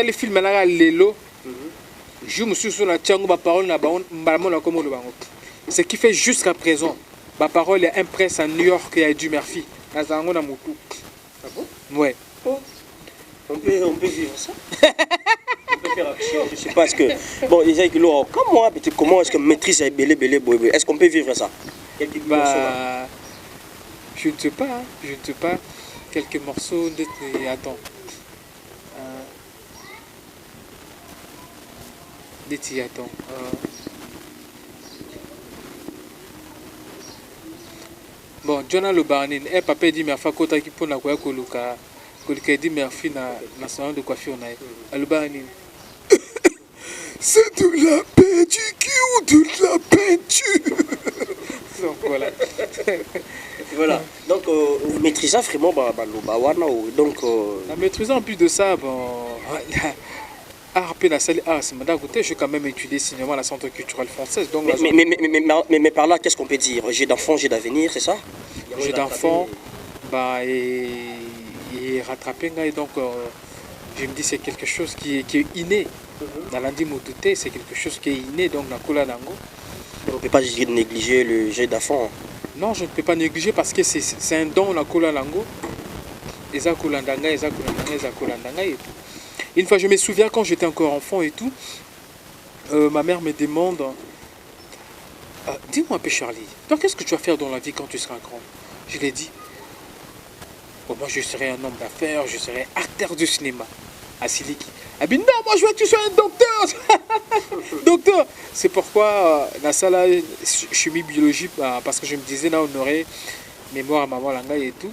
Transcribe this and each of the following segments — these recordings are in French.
les films là lelo je me suis sur la tiango ba parole na ba on comme le bango ce qui fait jusqu'à présent ma parole est impresse à New York et à Eddie Murphy na zango na mutu. Ah bon? Ouais. Oh. On peut vivre ça. On peut faire action. Je sais pas, est-ce que... Bon, déjà, comme moi, comment est-ce que maîtrise est belé, est-ce qu'on peut vivre ça? Bah... Je ne sais pas, hein. Je ne sais pas. Quelques morceaux de... Attends. Attends. Bon, Jonah le Barnin, papa dit mais fakota qui pour na quoi koluka dit merci na salon de coiffure na le Barnin. C'est de la pédicure ou de la peinture. Donc voilà. Voilà. Donc vous maîtrisez vraiment bawana donc en maîtrisant en plus de ça bon je suis quand même étudié cinéma à la Centre culturel française. Donc mais par là, qu'est-ce qu'on peut dire? J'ai d'enfants, j'ai d'avenir, c'est ça? J'ai d'enfants, bah, et rattraper, donc je me dis c'est quelque chose qui est inné. Dans l'Andi Moutouté, c'est quelque chose qui est inné, donc dans Kola Nango. On ne peut pas négliger le jet d'enfants. Non, je ne peux pas négliger parce que c'est un don dans Kola Nango. Une fois, je me souviens quand j'étais encore enfant et tout, ma mère me demande dis-moi un peu, Charlie, toi, qu'est-ce que tu vas faire dans la vie quand tu seras grand? Je l'ai dit. Bon, moi, je serai un homme d'affaires, je serai acteur du cinéma. À Siliki. Ah bien non, moi, je veux que tu sois un docteur. Docteur. C'est pourquoi, dans ça, là, chimie, biologie, parce que je me disais, là, on aurait mémoire à maman Langa et tout.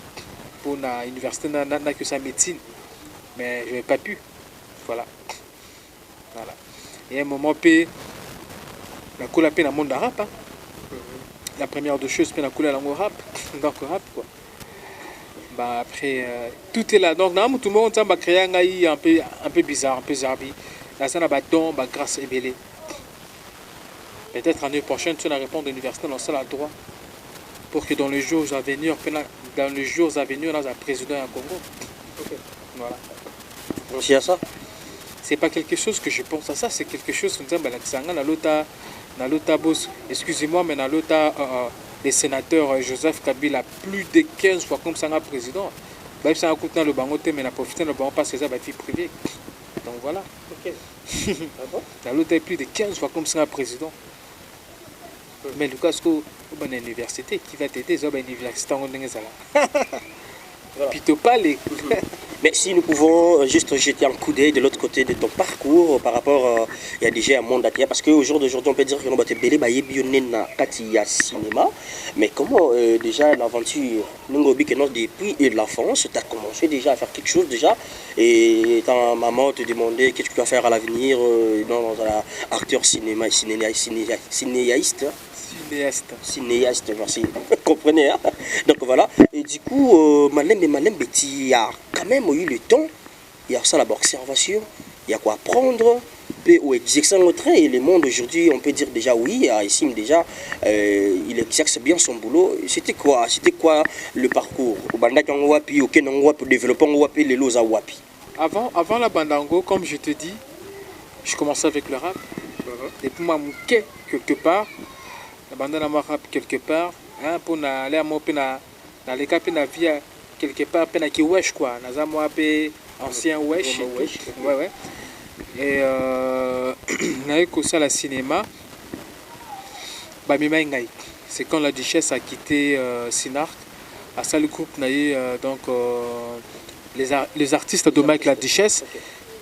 Pour l'université, on n'a que sa médecine. Mais je n'avais pas pu. Voilà. Et à un moment, la couleur dans le monde arabe. Hein. La première de choses, c'est la couleur dans le rap. Donc, rap, quoi. Bah, après, tout est là. Donc, tout le monde a créé un peu bizarre, un peu zarbi. Là, ça, on a bâton, grâce et belé. Peut-être l'année prochaine, tu vas répondre à l'université dans le droit. Pour que dans les jours à venir, on a un président à Congo. Okay. Voilà. Merci à ça. C'est pas quelque chose que je pense à ça, c'est quelque chose que nous avons excusez-moi, mais dans l'autre, le sénateur Joseph Kabila, plus de 15 fois comme ça, président. Bah, ça a coûté le bangote, mais il a profité le banc parce que ça va être vie privée. Donc voilà. Ok. Ah bon? Dans l'autre, plus de 15 fois comme ça, président. Mais le cas, c'est une université qui va t'aider, c'est une université en Plutôt pas les. Mais si nous pouvons juste jeter un coup d'œil de l'autre côté de ton parcours par rapport il y a déjà un monde à terre, parce qu'au jour d'aujourd'hui on peut dire que nous avons belé baye bionena katia cinéma, mais comment déjà l'aventure nous depuis l'enfance tu as commencé déjà à faire quelque chose déjà et ta maman te demandait qu'est-ce que tu vas faire à l'avenir dans acteur cinéma cinéaste. Cinéaste, merci. Comprenez, hein? Donc voilà. Et du coup, Malem, il y a quand même eu le temps. Il y a ça, la observation. Il y a quoi apprendre. Ou exercer le train. Et le monde aujourd'hui, on peut dire déjà oui. Ici, déjà, il exerce bien son boulot. C'était quoi le parcours? Pour développer les lots à Wapi. Avant la bandango, comme je te dis, je commençais avec le rap. Et pour m'amouquer quelque part. Abandonne ma rap quelque part, hein, pour aller à mon pena, dans les cas de vie quelque part, pena qui wesh quoi, naza moi ancien wesh, ouais. Et naïe que ça la cinéma, bah c'est quand la Duchesse a quitté Sinarc, à ça le groupe naïe donc les artistes de Mike la Duchesse.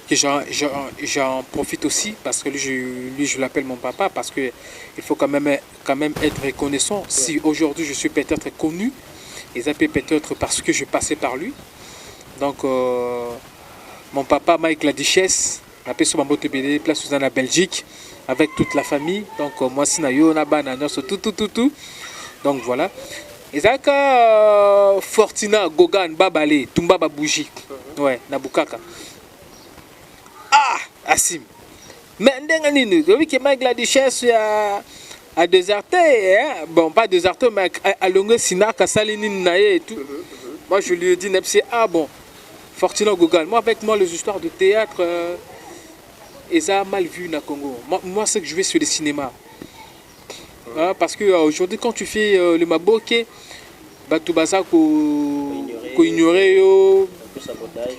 Que j'en profite aussi parce que lui je l'appelle mon papa parce que il faut quand même être reconnaissant. Si aujourd'hui je suis peut-être connu, et ça peut peut-être parce que je passais par lui. Donc mon papa Mike la Duchesse a fait son BD place dans la Belgique avec toute la famille. Donc moi si nayo na banana tout. Donc voilà. Et ça Fortina Gogan Babale Tumba Babouji. Ouais, Nabukaka. Ah, Assim. Mais oui que Mike la Duchesse a déserté, hein? Bon pas déserté mais à longue Sinarc à Salini Naye et tout. Moi je lui ai dit ah bon, Fortuna Gogan, moi avec moi les histoires de théâtre et ça a mal vu na Congo. Moi c'est que je vais sur le cinéma. Hein, parce que aujourd'hui quand tu fais le maboke, bah tout ça qu'on ignorer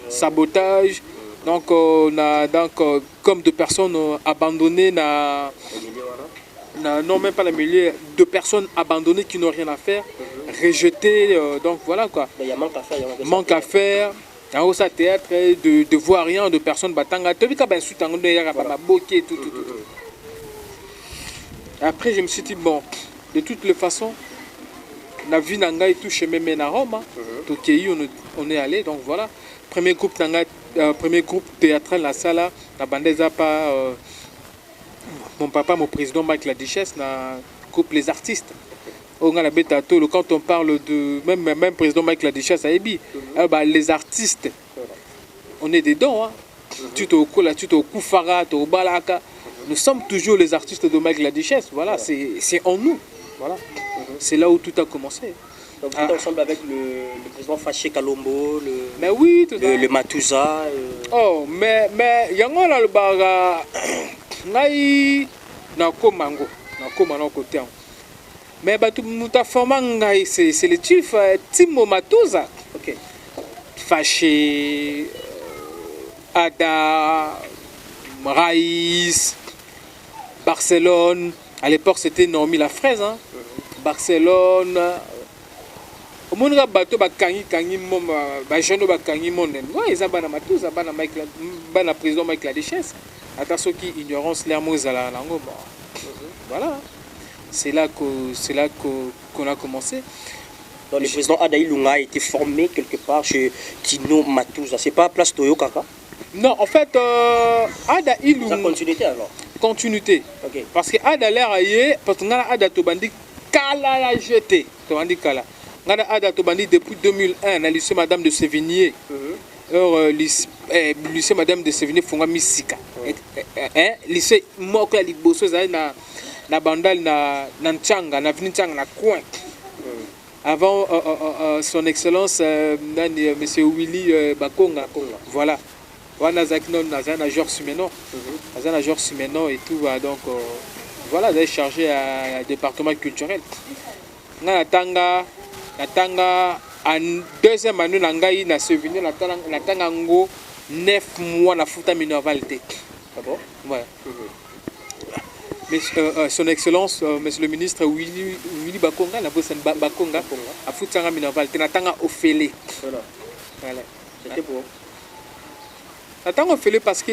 sabotage. Donc on a comme de personnes abandonnées non même pas la milieu de personnes abandonnées qui n'ont rien à faire, rejetées, donc voilà quoi. Il y a manque à faire. Manque à faire. En haut, ça théâtre, de voir rien, de personnes batanga. Après, je me suis dit, bon, de toutes les façons, la vie n'a et tout chez même à Rome. On est allé, donc voilà. Premier groupe théâtral, la salle, la bandeza pas. Mon papa, mon président Mike la Duchesse, na groupe les artistes. Quand on parle de même président Mike la Duchesse à Ebi, les artistes, on est dedans. Hein. Tu te au Koufara, tu au Balaka. Nous sommes toujours les artistes de Mike la Duchesse. Voilà, c'est en nous. Voilà. C'est là où tout a commencé. Donc vous êtes ensemble avec le président Faché Kalombo, le Matouza. Oh, mais yango la le baga ngai na komango na côté. Mais tout c'est le chief Timo Matouza. Ok. Faché, Ada, Raïs, Barcelone. À l'époque, c'était Naomi la fraise. Hein? Barcelone. Au monde a bateau kangi mom jeune kangi monen. Ouais, ils ont bana Matouza, bana président Mike la Duchesse. Attention qui ignorance les mots à la langue. Voilà. C'est là qu'on a commencé. Donc, le président Adaï Lunga a été formé quelque part chez Tino Matouza. C'est pas place Toyo Kaka? Non, en fait, Adaï Lunga. C'est continuité alors? Continuité. Ok. Parce que Ada l'air ailleurs, parce que Ada Tobandi Kala la jeté. Tobandi Kala. Ada Tobandi depuis 2001, dans le lycée Madame de Sévigné. Lycée Madame de Sévigné, Fonga Misika. Lycée Mokla Liboso, na bandal na Nchanga, na Vninchanga, na coin. Avant son excellence, monsieur Willy Bakonga. Voilà. Voilà, Nazana Georges Sumeno. Nazana Georges Sumeno et tout. Donc, voilà, j'ai chargé à département culturel. Natanga, en deuxième année, Nangaï n'a souvenir, Natanga 9 mois na futa mineralité. Ah bon? Ouais. Mais son excellence, monsieur le ministre Willy Bakonga, Bakonga, a foutu un mineralité. Natanga Ophélie. Voilà. C'était pour? Natanga Ophélie parce que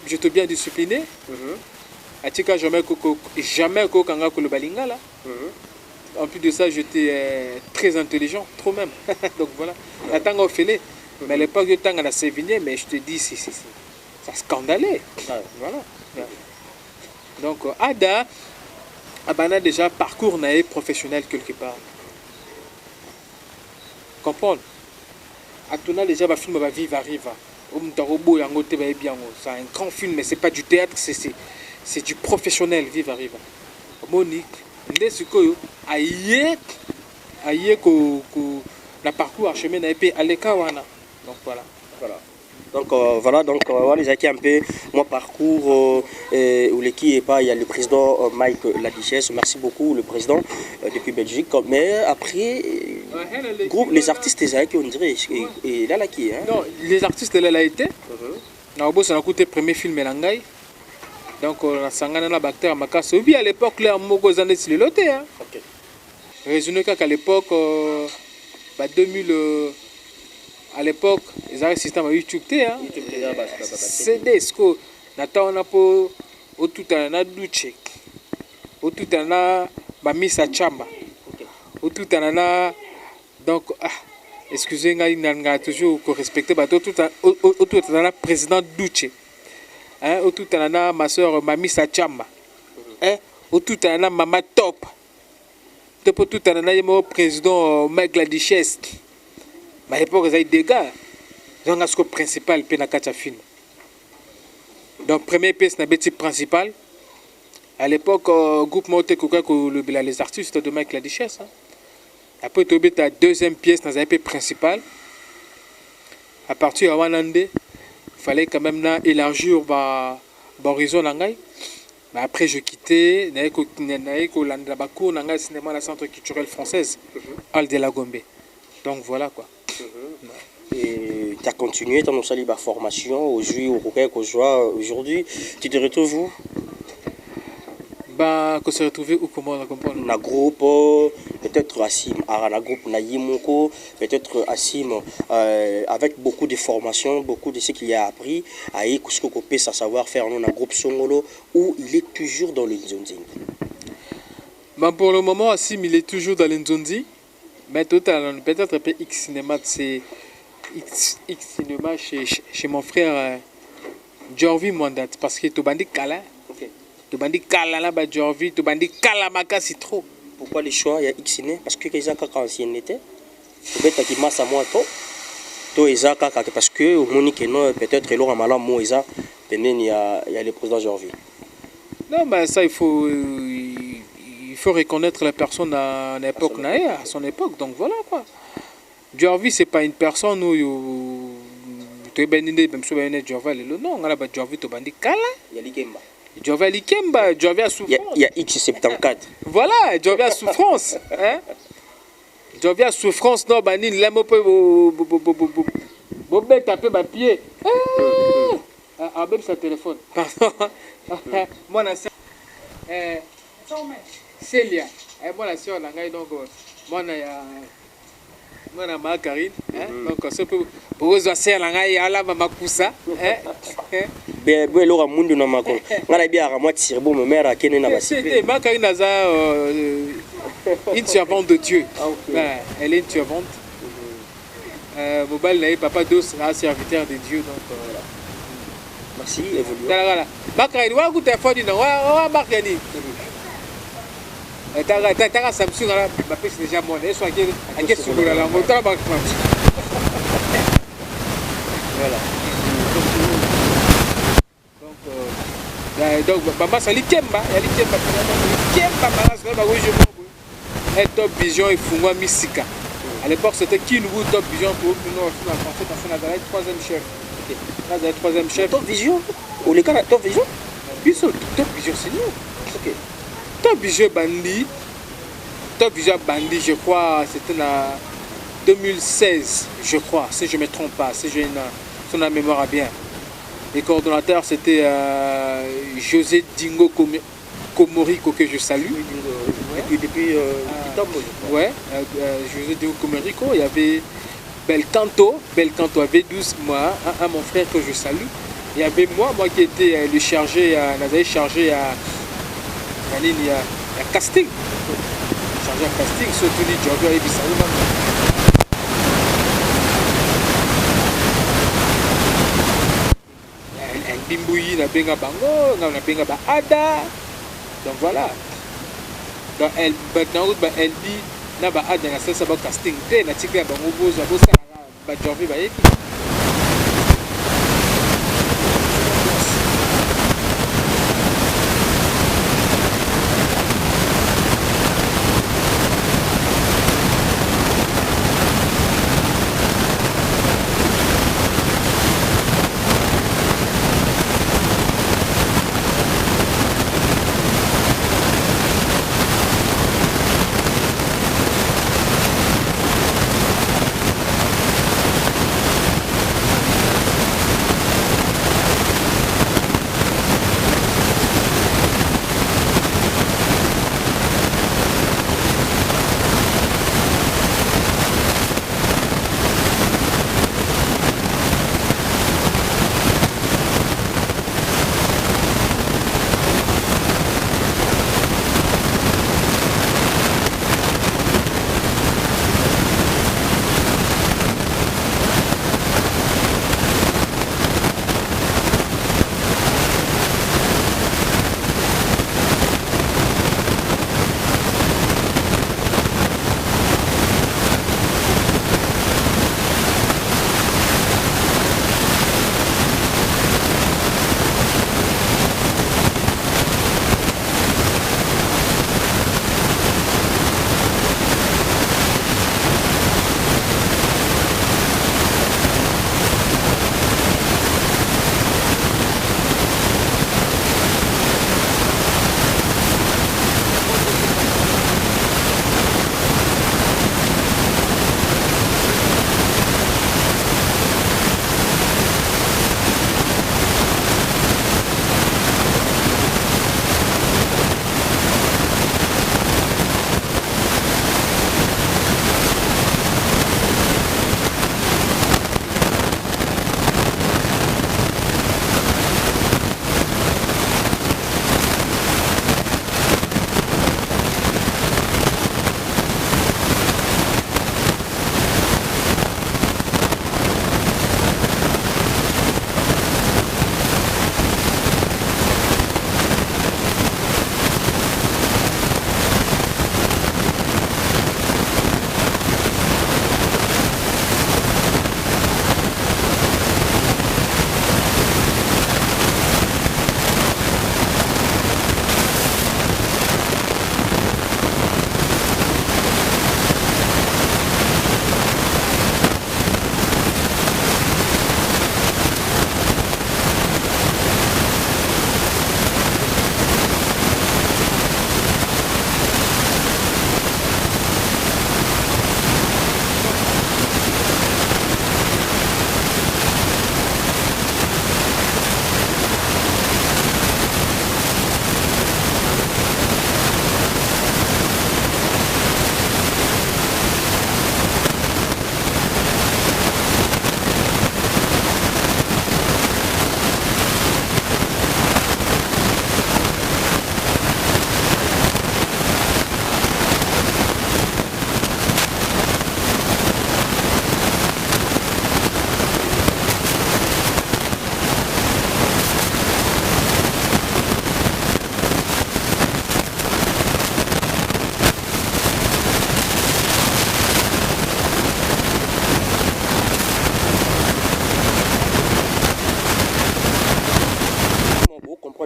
j'étais bien discipliné. Atika jamais kanga ko le balinga là. En plus de ça, j'étais très intelligent, trop même. Donc voilà. Natanga Ophélie. Mais à l'époque de Tanga na Sévigné, mais je te dis, ça scandalait. Voilà. Donc, Ada a déjà parcours professionnel quelque part. Comprendre? Atuna déjà va film va vivre arrive. C'est un grand film, mais c'est pas du théâtre, c'est du professionnel vivre arrive. Monique, ndesikoyo aye ko la parcours à chemin na épée à l'ekawana. Donc voilà. Donc on les acquis un peu mon parcours où l'équipe est pas, il y a le président Mike la Duchesse, merci beaucoup le président depuis Belgique, mais après groupe les artistes les acquis on dirait et là qui hein. Non, les artistes là a été na obo ça a coûté premier film Langai. Donc on a sangana na bactère makasa obi à l'époque là moko zane si le loté hein. OK. Résumé qu'à l'époque 2000 à l'époque, ils avaient un système à YouTube. C'est des ce que nous avons tout un douche, tout un mamisa chamba, tout un donc excusez-moi, il n'a toujours respecté, tout un président douche, tout un ma soeur mamisa chamba, tout un maman top, tout un président Mike la Duchesse. À l'époque, il y a eu des dégâts. Ils ont un scope principal pour le film. Donc, première pièce, c'est le principal. À l'époque, le groupe monté les artistes de Mike la Duchesse. Après, tu as la deuxième pièce, dans la principal. À partir de Wanande, fallait quand même élargir l'horizon. Après, je quittais, la cour dans le cinéma, la centre culturel française, Al de la Gombe. Donc voilà quoi. Et tu as continué dans la formation aujourd'hui. Tu te retrouves où? Que se retrouver où, comment on comprend? Un groupe, peut-être Assim, un groupe Naïmoko, peut-être Assim, avec beaucoup de formations, beaucoup de ce qu'il a appris, à Ikuskokopé, sa savoir-faire, un groupe Songolo, où il est toujours dans le Nzonzi. Pour le moment, Assim, il est toujours dans le Nzonzi. Mais peut-être un peu X-Cinéma, c'est X-Cinéma chez mon frère Jorvi Mwandat, parce que tu bandit Kala. Tu bandit Kala là, Jorvi, tu bandit Kala Makasi trop. Pourquoi les choix? Il y a X-Ciné? Parce que les gens qui ont ancienneté, peut-être qu'ils massent à moi toi. Parce que au Monique, peut-être l'on a mal à moi, il y a le président Jorvi. Non, mais ça, il faut reconnaître la personne à son époque. Donc voilà quoi. Jorvi, c'est pas une personne où tu es béni, même si tu es Jorvi, non, on a Jorvi, tu bandit Kala. Il y a l'Ikemba. Jorvi à l'Ikemba, Jorvi à souffrance. Il y a X74. Voilà, Jorvi à souffrance. Jorvi à souffrance, non, Banin, l'aime un peu. Bobet taper ma pied. Ah, même sa téléphone. Pardon. Moi, la sœur. Célia. Moi, la sœur, donc, moi, la ma Karine. Donc, c'est pour vous, la sœur, la ma Koussa. Ben alors mundu na mako ngala bia ka moi tirbo me mère akene na basi ma Karine a une servante de Dieu. Elle est une servante. Mobile papa dos sera serviteur de Dieu, donc voilà. Merci, évolue. Voilà. Ma Karine wa ku téléphone na wa marqueni. T'as Samsung là, ma pèse déjà mon et soit que sur la moto là. Voilà. Donc maman ça l'Ikemba, et Top Vision et Fungwa Misika. À l'époque c'était Kinwu Top Vision pour nous en français parce qu'on avait le troisième chef. Là le troisième chef. Top Vision ou les gars Top Vision? Top Vision c'est nous. OK. Top Vision Bandi, je crois c'était en 2016, je crois, si je ne me trompe pas, si j'ai la mémoire bien. Les coordonnateurs, c'était José Dingo Komoriko, que je salue. Depuis ouais, José Dingo Komoriko. Il y avait Belcanto avait 12 mois, mon frère que je salue. Il y avait moi qui étais le chargé, à casting. Chargé à casting, surtout les Djordjo et Bissaouma. Bimboui na benga bango, na benga ba ada. Donc voilà. Donc elle dit na ba ada na ça ba casting te na tika bango bozo bosa ba Jorvi ba yebi.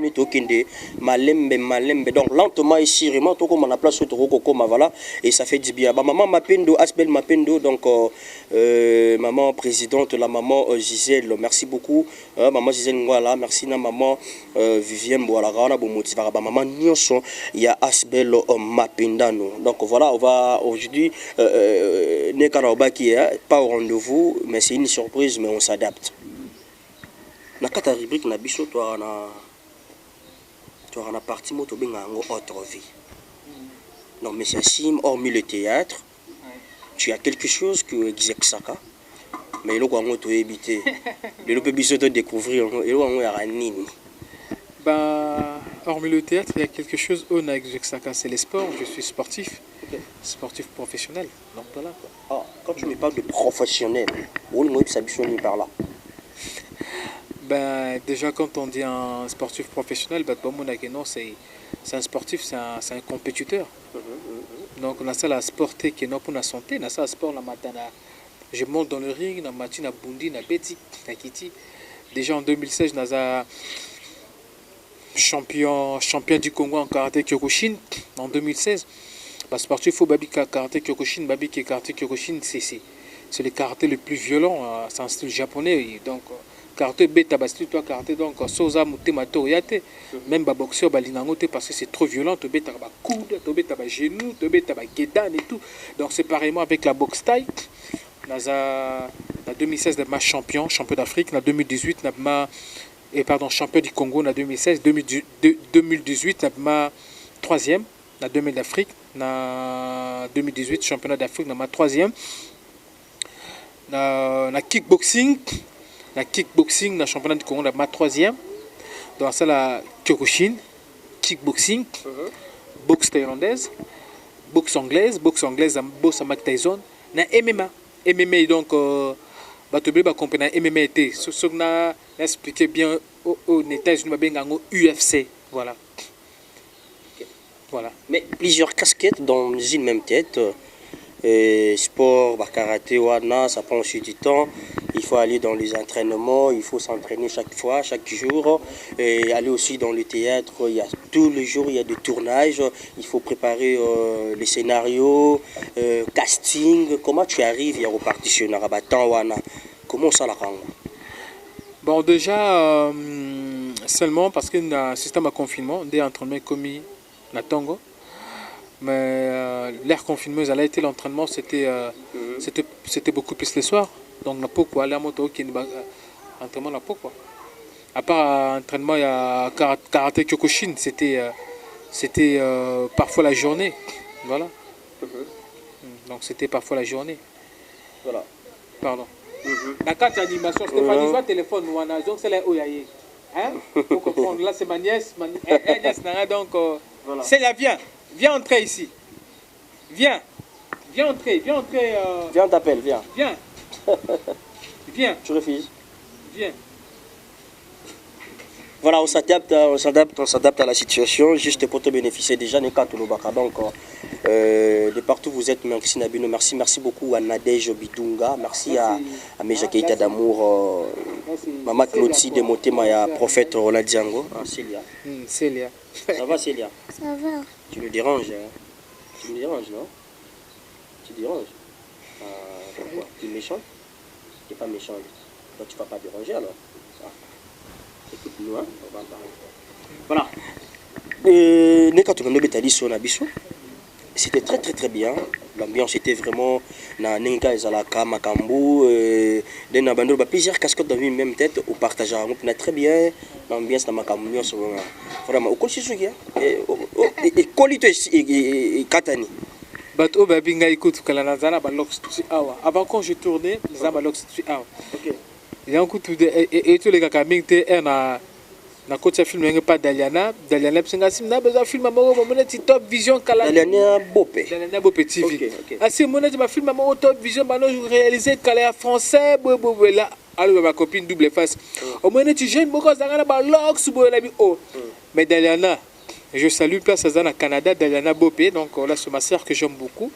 on est au Kende, malembe. Donc lentement et sûrement, tout comme on a place au Toro Koma, voilà, et ça fait du bien. Maman Mapendo, Asbel Mapendo, donc maman présidente, la maman Gisèle, merci beaucoup. Maman Gisèle, voilà, merci na maman Vivienne, voilà, on a beau motiver. Maman Nyonson, il y a Asbel Mapendano. Donc voilà, on va aujourd'hui, pas au rendez-vous, mais c'est une surprise, mais on s'adapte. Na kata rubrique na biso toi na partie moto benga autre vie. Non mais c'est sim hormis le théâtre, tu as quelque chose que Exexaka. Mais le quoi to éviter. Le peut biso de découvrir et le ya nini. Bah hormis le théâtre, il y a quelque chose au na Exexaka, c'est les sports, je suis sportif. Sportif professionnel. Donc voilà quoi. Ah, quand tu me parles de professionnel, où le ça biso ni par là. Ben, déjà, quand on dit un sportif professionnel, ben, non, c'est un sportif, c'est un compétiteur. Donc, on a ça la sporté qui est non pour la santé, on a ça la sport la matin. Je monte dans le ring, on a matin, Bundi, on a Betty, on a Kitty. Déjà en 2016, on a ça champion du Congo en karaté Kyokushin. En 2016, le sportif au Babi karaté Kyokushin, Babi qui est karaté Kyokushin, c'est le karaté le plus violent, c'est un style japonais. Donc, karaté beta basti toi karaté donc soza mutema to yate même ba boxeur balinango te parce que c'est trop violent to beta ba coude to beta ba genou to beta ba gedan et tout. Donc c'est pareillement avec la boxe thaï. Naza na 2016 na champion d'Afrique, na 2018 na champion du Congo na 2016, 2018 na ma troisième na 2000 d'Afrique, na 2018 championnat d'Afrique na ma troisième. Na kickboxing, na championnat du Congo, ma troisième. Dans ça, la Kyokushin, kickboxing, boxe thaïlandaise, boxe anglaise, boxe à Mike Tyson, na MMA. MMA, donc, compagnie MMA était. Ce que n'a expliqué bien aux États-Unis, UFC. Voilà. Voilà. Mais plusieurs casquettes dans une même tête. Sport, karaté, wana, ça prend aussi du temps. Il faut aller dans les entraînements, il faut s'entraîner chaque fois, chaque jour. Et aller aussi dans le théâtre, il y a tous les jours, il y a des tournages. Il faut préparer les scénarios, casting. Comment tu arrives à repartir sur Narabatan, wana? Comment ça la rend? Bon, déjà, seulement parce qu'il y a un système de confinement, des entraînements commis na Tongo. Mais l'air confinement, ça a été l'entraînement, c'était beaucoup plus le soir. Donc, na pourquoi aller à moto qui est entraînement na pourquoi. À part entraînement, il y a karaté Kyokushin, c'était parfois la journée. Voilà. Donc, c'était parfois la journée. Voilà. Pardon. La carte d'animation, Stéphanie, soit téléphone, ou donc c'est là où il y a. Hein? Pour comprendre. Là, c'est ma nièce. Donc, voilà. C'est là, viens entrer ici. Viens entrer. Viens, t'appelle, viens. Viens. Tu refuses? Viens. Voilà, on s'adapte à la situation, juste pour te bénéficier déjà des cas donc de partout vous êtes, merci Nabino, merci beaucoup à Nadège Bidunga, merci à Meja Keita d'amour, Maman Claudie de Motema, prophète Roland Diango, Célia. Célia. Ça va Célia? Ça va. Tu me déranges, hein? Tu me déranges, non? Tu déranges? Pourquoi? Tu es méchant? Tu n'es pas méchant. Donc tu ne vas pas déranger alors? Écoute-nous, hein? On va en parler. Voilà. C'était très bien. L'ambiance était vraiment na Nenka Ezalaka Makambu. Plusieurs casquettes dans une même tête. On partageait très bien. L'ambiance na Makambu. Vraiment, au quotidien. Et qualité et Katani. Bato babinga écoute kalanazana balox awa. Avant quand je tournais, les balox awa. OK. Il y a un coup et tous les gars qui étaient na côté film n'engue pas Daliana psinga sim na besoin film mamo moneti top vision kala Daliana Bopé TV. Asi moneti ma film mamo top vision bano réalisé kala français là alors ma copine double face. Au moneti jeune boko zanga ba lox bo la bi oh. Mais Daliana, je salue place à Canada Daliana Bopé, donc là c'est ma sœur que j'aime beaucoup.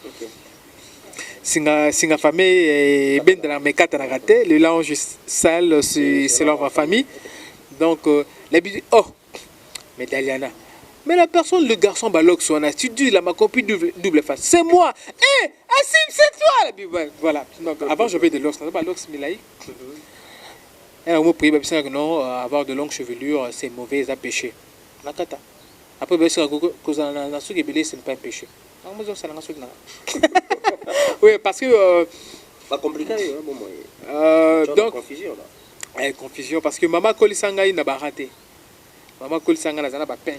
Singa famille et ben dans mes quatre raté le linge sale c'est leur famille. Donc l'habitude mais Daliana. Mais la personne, le garçon, Balox, tu dis, là, ma copine double face. C'est moi. Hé, Assim, c'est toi. Voilà. Donc, avant, j'avais de l'ox. Balox, Milaï. Et on m'a pris, non, avoir de longues chevelures, c'est mauvais, c'est un péché. Nakata. Après, ce n'est pas un péché. Oui, parce que. Pas compliqué, donc, confusion là. Confusion, parce que maman Kolisanga, il n'a pas raté. Maman Kolisanga, il n'a pas peint,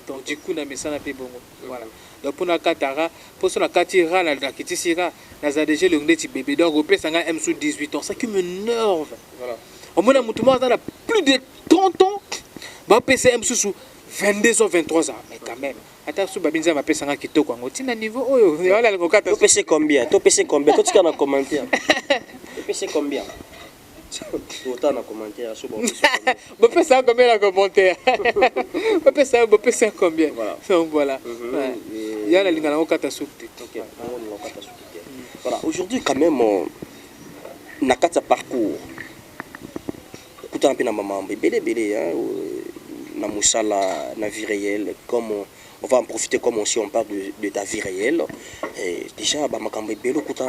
donc du coup, il a mis ça dans le bon. Voilà. Donc, pour la Katara, pour la Katira, la Kitisira, il a déjà le bébé. Donc, au pays, ça a M sous 18 ans. Ça qui me nerve. Voilà. Au moins, il a plus de 30 ans. Bah, PC M sous 22 ans, 23 ans. Mais quand même. Attends, Babinza m'a payé qui toque. On est à niveau. Tu PC combien? Tu PC combien? Toi, tu as un commentaire. Tu PC combien? Tu as un commentaire. Vous faites ça combien la commentaire? Vous faites ça combien? Donc voilà. Il y a la ligne à la catastrophe. Voilà. Aujourd'hui, quand même, on a quatre parcours. Écoutez un peu na maman, bébé, hein, na moussala, na vie réelle, comme on va en profiter comme si on parle de ta vie réelle. Et déjà, bah makambe bébé, écoutez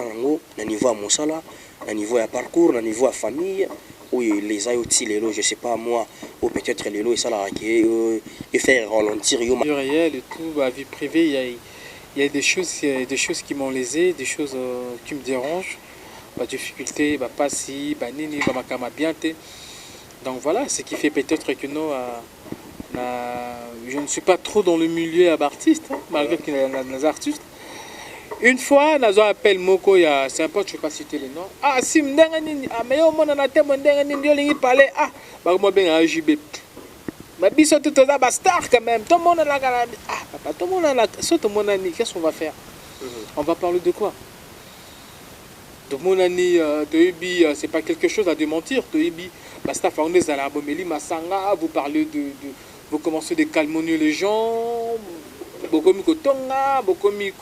na niveau à moussala, na niveau à parcours, na niveau à famille, où les aïoti lélo, je sais pas moi, ou peut-être lélo et ça là et faire ralentir yo. Vie réelle et tout, bah vie privée, il y a des choses qui m'ont lésé, des choses qui me dérangent, bah difficulté, bah pas si, bah nini, bah makama bien té. Donc voilà, ce qui fait peut-être que nous, je ne suis pas trop dans le milieu artiste, hein, malgré qu'il y a des artistes. Une fois, nous avons appelé Moko, c'est un pote, je ne vais pas citer les noms. Ah, si, mais on a un parler. Ah, moi, bien, un JB. Mais bis tout ça, star quand même. Tout le monde a la. Ah, papa, tout le monde a la. Tout le monde a dit, qu'est-ce qu'on va faire? On va parler de quoi? De mon ami, c'est pas quelque chose à démentir. Basta Faounez à la Bomeli Masanga, vous parlez vous commencez de calmonier les gens, Bokomi Kotonga, Bokomi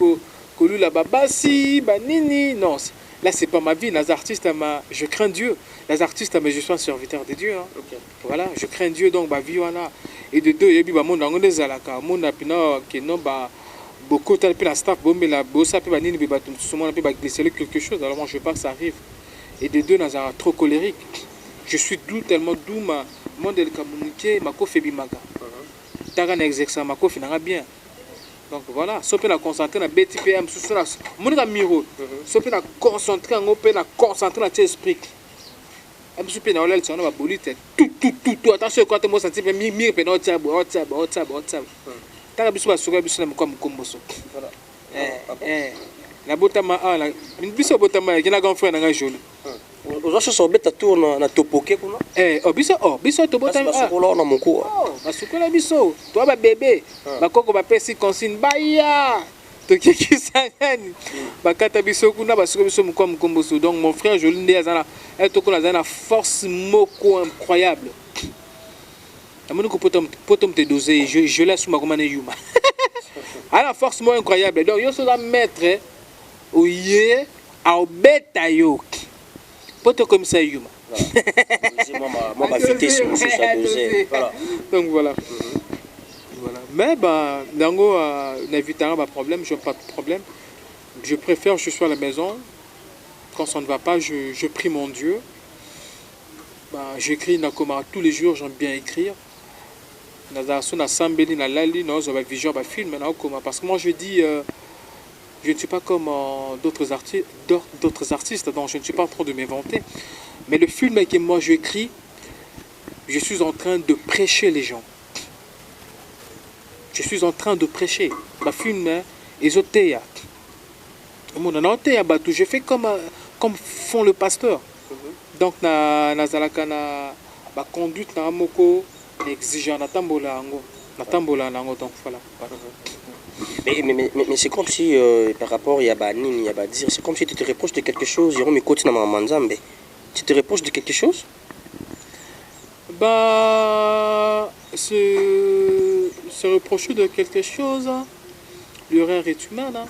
Kolula Babasi, Banini. Non, là c'est pas ma vie. Les artistes, je crains Dieu. Les artistes, je suis un serviteur de Dieu. Hein. Okay. Voilà, je crains Dieu, donc ma vie, voilà. Et de deux, il y a mon anglais à la car, mon apina, qui non, beaucoup de la staff, bon, mais la bossa, puis Banini, tout le monde a glisser quelque chose. Alors moi, je veux pas que ça arrive. Et de deux, nous trop colérique. Je suis doux, tellement doux, ma monde communiqué, ma kofi bimaga. Taga na exercer ma kofi n'a bien. Donc voilà, sauf que la concentrer na BTPM sous la mon miro. Sauf que la concentrer en opé la concentrer na esprit. Am soupe na olel tsona ba bolite tout attention quand tu me sentir mi pe na tab. Taga biso ba suka biso na kwa mkomboso. Voilà. La botama la biso botama ki na grand frère na joli. Aujourd'hui, on va tourner na topoke kuna. Biso to botama. Basukola na moko. Basukola biso. Toi ba bébé. Ba koko ba pesi consigne baya. To kiki sangani. Ba kata biso kuna basuko biso mko mkomboso. Donc mon frère joli ndé azana. Et to kuna azana force moko incroyable. Amoni ko potom te doser, je laisse ma commande yuma. À la force moko incroyable. Donc yo so da mettre oye a obeta yo. Poto comme ça yuma. Moi ma vitesse c'est ça doser. Voilà. Donc voilà. Voilà. Mais bah dango n'évitant pas problème, je n'ai pas de problème. Je préfère je suis à la maison. Quand ça ne va pas, je prie mon Dieu. Bah j'écris nakoma tous les jours, j'aime bien écrire. Parce que moi je dis je ne suis pas comme d'autres artistes, donc je ne suis pas en train de m'inventer. Mais le film que moi j'écris, je suis en train de prêcher les gens. Je suis en train de prêcher. Le film Esotéa. Je fais comme font le pasteur. Donc, na conduite na moko exigeant na tambola nango donc voilà. Mais c'est comme si par rapport à Banine, il y a dire, c'est comme si tu te reproches de quelque chose. Tu te reproches de quelque chose? Bah, se reprocher de quelque chose, l'erreur est humaine. Hein.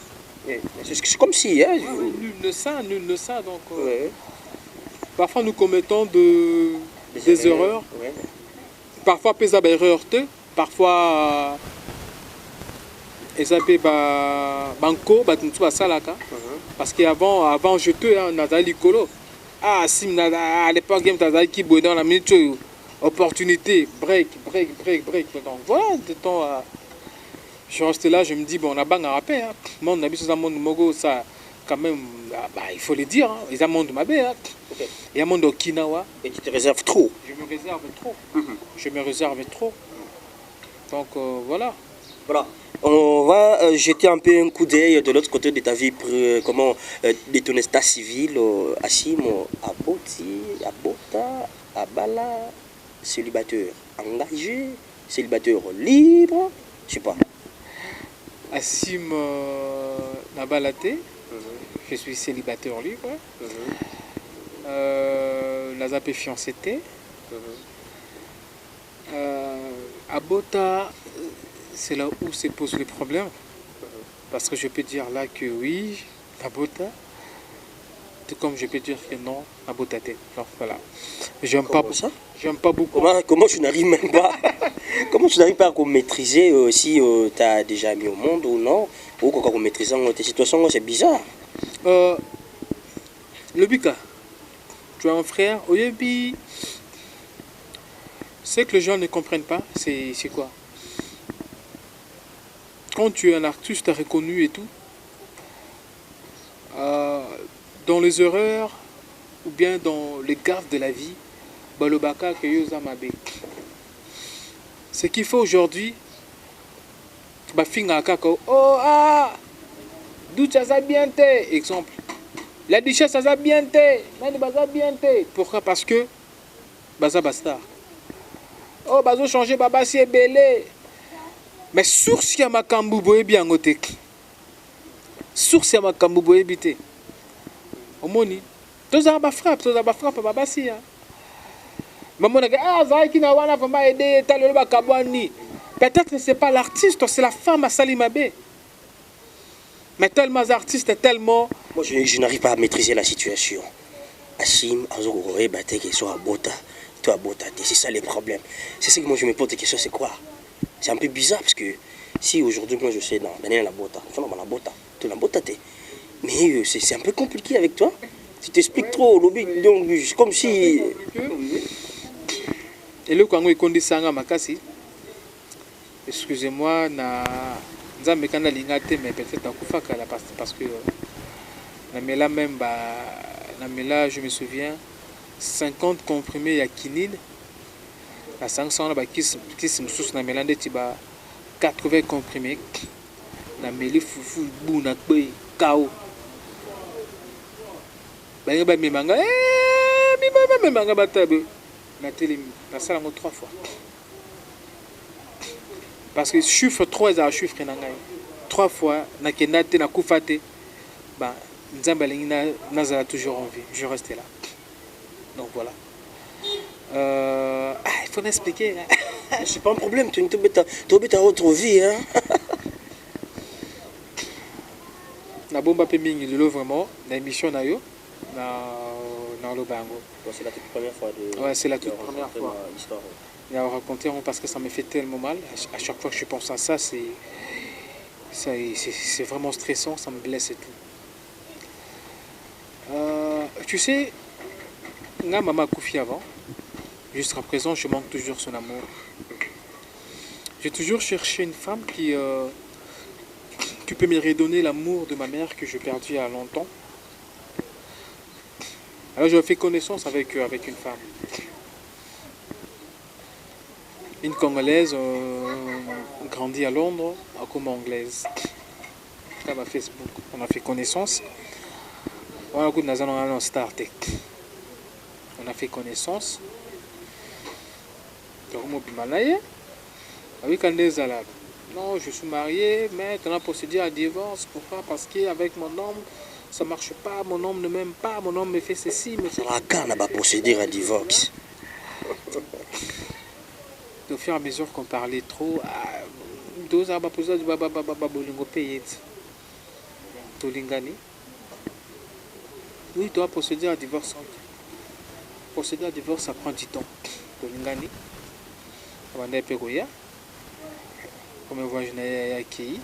C'est comme si... Hein, nul ne sait. Donc, parfois nous commettons des erreurs. Ouais. Parfois, pesa ba erreur te. parfois ezape banko batuntu basalaka parce que avant je te nazali kolo sim à l'époque game tazali ki boye dans la minute opportunité break donc voilà de temps je reste là, je me dis bon on a bang à rapper monde na biso monde mogo ça quand même il faut le dire ils ont monde mabe il y a monde Okinawa et tu te réserves trop. Je me réserve trop. Je me réserve trop. Donc voilà. Voilà. On va jeter un peu un coup d'œil de l'autre côté de ta vie, comment de ton état civil, Hassim, Aboti, Abota, Abala, célibataire engagé, célibataire libre, je sais pas. Hassim Nabalate, je suis célibataire libre. Lazapé fiancé. Abota, c'est là où se pose le problème. Parce que je peux dire là que oui, Abota, tout comme je peux dire que non, Abota. Donc voilà. J'aime pas ça. J'aime pas beaucoup. Comment tu n'arrives même pas comment tu n'arrives pas à maîtriser si tu as déjà mis au monde ou non, ou quand on maîtrise tes situations, c'est bizarre. Le Bika, tu as un frère, Oyebi. Ce que les gens ne comprennent pas, c'est quoi? Quand tu es un artiste reconnu et tout, dans les erreurs ou bien dans les gaffes de la vie, Balobaka Keyoza Mabe. Ce qu'il faut aujourd'hui, d'où ça a bien été, exemple. La duchesse ça a bien été, pourquoi? Parce que Baza Basta. Oh, bazo changer baba si belé. Mais source ya makambu boye bien ngote. Source ya makambu boye bité. Omoni. Toza ba frappe baba si ya. Maman a zai ki na wana famba aider talo ba kabwani. Peut-être que c'est pas l'artiste, c'est la femme à Salimabe. Mais tellement artiste tellement moi je n'arrive pas à maîtriser la situation. Hassim Azogore Bate qui soit à Bota. C'est ça les problèmes. C'est ce que moi je me pose des questions, c'est quoi? C'est un peu bizarre parce que si aujourd'hui moi je sais dans la bota, mais c'est un peu compliqué avec toi. Tu t'expliques trop, lobby, donc comme si. Et le Congo est conditionnant makasi. Excusez-moi, na nzambe kana lingate mais peut-être nakufaka là parce que na mela même na mela je me souviens 50 comprimés à quinine, à 500 qui me sous na mélande tiba 80 comprimés, na meli fufu bou na kwe kao. Ba mi manga mi manga batabe na télé na sala ngo 3 fois. Parce que chiffre 3 est un chiffre nangai. 3 fois na kendate na kufate ba nzamba lingina nazala toujours en vie. Je reste là. Donc voilà. Il faut l'expliquer. C'est pas un problème, tu as ta autre vie. Hein? Na bomba pe mingi lelo vraiment, na émission na yo, na Lobango. C'est la toute première fois de. Ouais, c'est la toute première fois. L'histoire. Et à raconter parce que ça me fait tellement mal. À chaque fois que je pense à ça, c'est vraiment stressant, ça me blesse et tout. Tu sais. Nga maman Koufi avant, jusqu'à présent je manque toujours son amour. J'ai toujours cherché une femme qui peut me redonner l'amour de ma mère que j'ai perdu il y a longtemps. Alors j'ai fait connaissance avec une femme. Une Congolaise grandie à Londres, comme anglaise. Là, à Facebook, on a fait connaissance. On a écouté dans Star Tech. On a fait connaissance. Non, je suis marié, mais on a procédé à divorce. Pourquoi? Parce qu'avec mon homme, ça ne marche pas. Mon homme ne m'aime pas. Mon homme me fait ceci. On a procédé à divorce. Au fur et à mesure qu'on parlait trop, oui, tu dois procéder à divorce. Procéder à divorce, ça prend du temps. Comme vous voyez, je suis accueilli.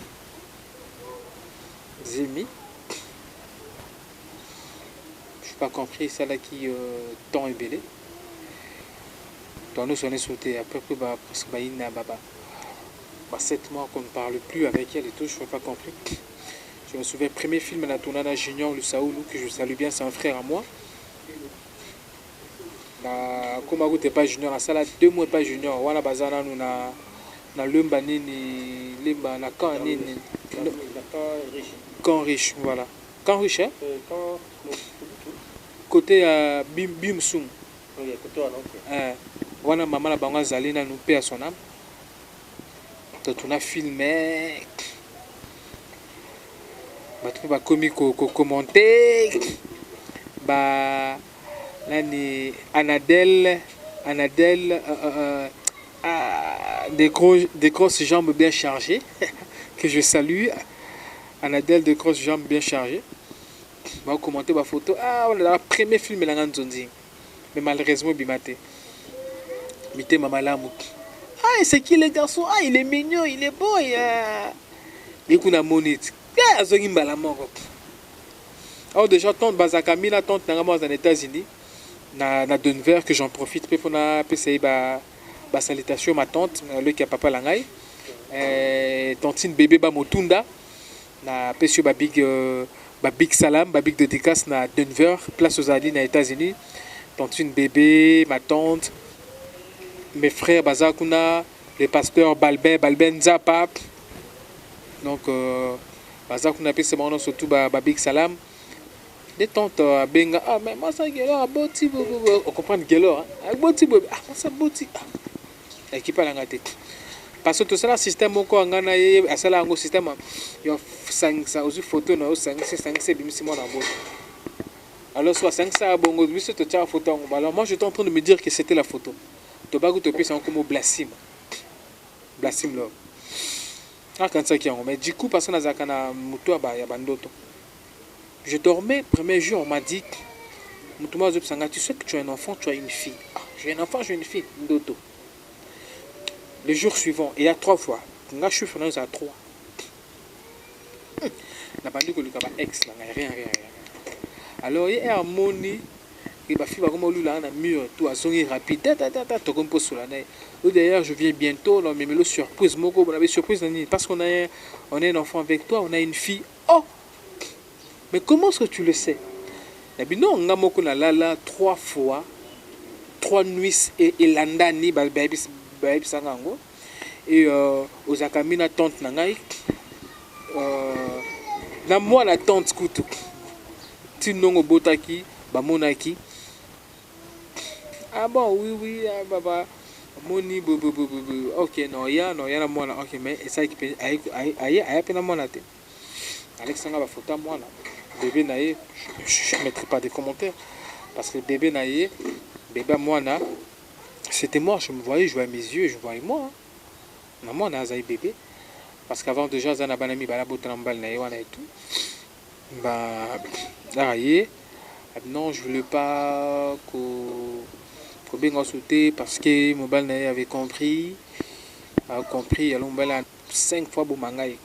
Zemi. Je n'ai pas compris ça là qui temps est belé. Donc nous on est sauté après parce que il y a 7 mois qu'on ne parle plus avec elle et tout, je n'ai pas compris. Je me souviens, premier film à tourné à Junior Lusaoulou, que je salue bien, c'est un frère à moi. Comme je n'étais pas junior, ça là 2 mois pas junior, on a bazana nous na lemba nini, lemba na camp nini, camp riche, voilà. Camp riche, hein? Côté Bimsum. On a maman la banque Zalina nous paie à son âme. Donc on a filmé. Tu vas commenter. Anadèle, des grosses jambes bien chargées, que je salue. Anadèle, de grosses jambes bien chargées. On va commenter ma photo. Ah, on a le premier film de la Nzondi. Mais malheureusement, Bimate. Mité Mamalamu. Ah, c'est qui le garçon? Ah, il est mignon, il est beau. Il y a monite. Alors déjà, tante Bazakami, la tante Nangamos aux États-Unis, na Denver, que j'en profite pour essayer ba salutation ma tante, le qui a papa Langay, tantine bébé ba Motunda, na pesio ba big salam, ba big dédicace na Denver, place aux Alliés, na États-Unis, tantine bébé, ma tante, mes frères Bazakuna, les pasteurs Balben Zapap, donc Bazakuna c'est mon nom surtout ba big salam. Des tantes à Benga, ah mais moi ça gueule à Boti, on comprend gueule à Boti, ah ça Boti, ah qui parle en tête. Parce que tout ça, le système encore en Ghana, il y a un système, il y a 5 photos, 5 bimisimo na boîte. Alors soit 5 ça bongo, lui c'est ta photo. Alors moi j'étais en train de me dire que c'était la photo. Tobago topi c'est comme blasphème. Blasphème là. Ah quand ça qui en mais du coup parce que na zakana muto ba ya bandoto. Je dormais, premier jour, on m'a dit, tu sais que tu as un enfant, tu as une fille. Ah, j'ai un enfant, j'ai une fille. Ndoto. Le jour suivant, il y a 3 fois. Je suis venu à 3. La bande que le ex, rien. Alors, il y a un moni, il va faire comme lui là, un mur, tout à son rapide. D'ailleurs, je viens bientôt, mais le surprise, on avait surprise, parce qu'on a un enfant avec toi, on a une fille. Oh! Mais comment est-ce que tu le sais? Non, on a là 3 fois, 3 nuits et landani, baby sangango. Et aux akamina tante nangai. Na moi la tante kutu. Tinongo botaki, bamonaki. Ah bon, oui, ah, baba. Moni, ok, non, y a la mona, ok, mais ça qui peut, aïe, peine à mon athée. Alexandra va photo moi là. Bébé naïe, je ne mettrai pas des commentaires parce que bébé naïe, bébé moi là, c'était moi, je me voyais, je voyais mes yeux, je voyais moi. Moi on a un bébé parce qu'avant déjà on a banami balabotrambal naïe et tout. Bah naïe, non je voulais pas que bien sauter parce que mon bal naïe avait compris, alors on a 5 fois pour mangaï.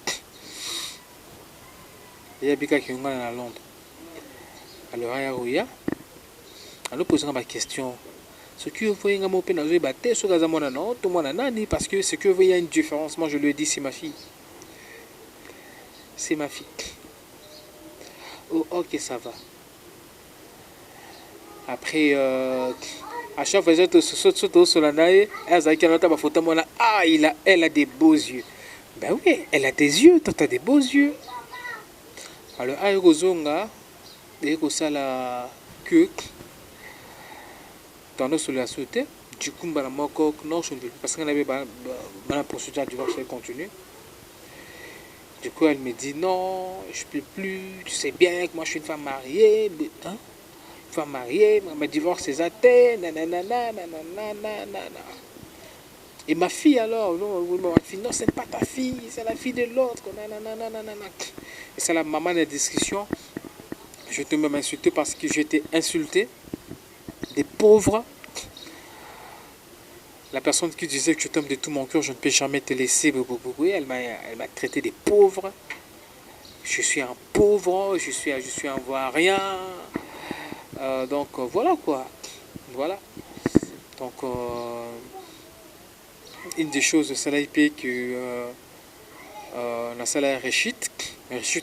Il y a Bika qui est à Londres. Alors, il y a alors posons ma question. Ce que vous voyez, non, tout le monde a parce que ce que vous voyez, il y a une différence. Moi, je lui ai dit, c'est ma fille. C'est ma fille. Oh, ok, ça va. Après, à chaque fois que je saute sur la naïe, elle a des beaux yeux. Ben oui, elle a des yeux, toi, tu as des beaux yeux. Alors, aérozonga, et ça la queue, dans nos la sauté, du coup, non, je ne veux pas parce qu'on avait la procédure du divorce continue. Du coup, elle me dit non, je ne peux plus, tu sais bien que moi je suis une femme mariée, hein? Une femme mariée, ma divorce c'est athée, nanana. Et ma fille alors, non, c'est pas ta fille, c'est la fille de l'autre, nanana. Et c'est la maman de la discussion. Je te m'insulter parce que j'étais insulté. Des pauvres. La personne qui disait que je t'aime de tout mon cœur, je ne peux jamais te laisser. Oui, elle m'a traité de pauvre. Je suis un pauvre, je suis un vaurien. Donc voilà quoi. Voilà. Donc une des choses, c'est là que na sala rechute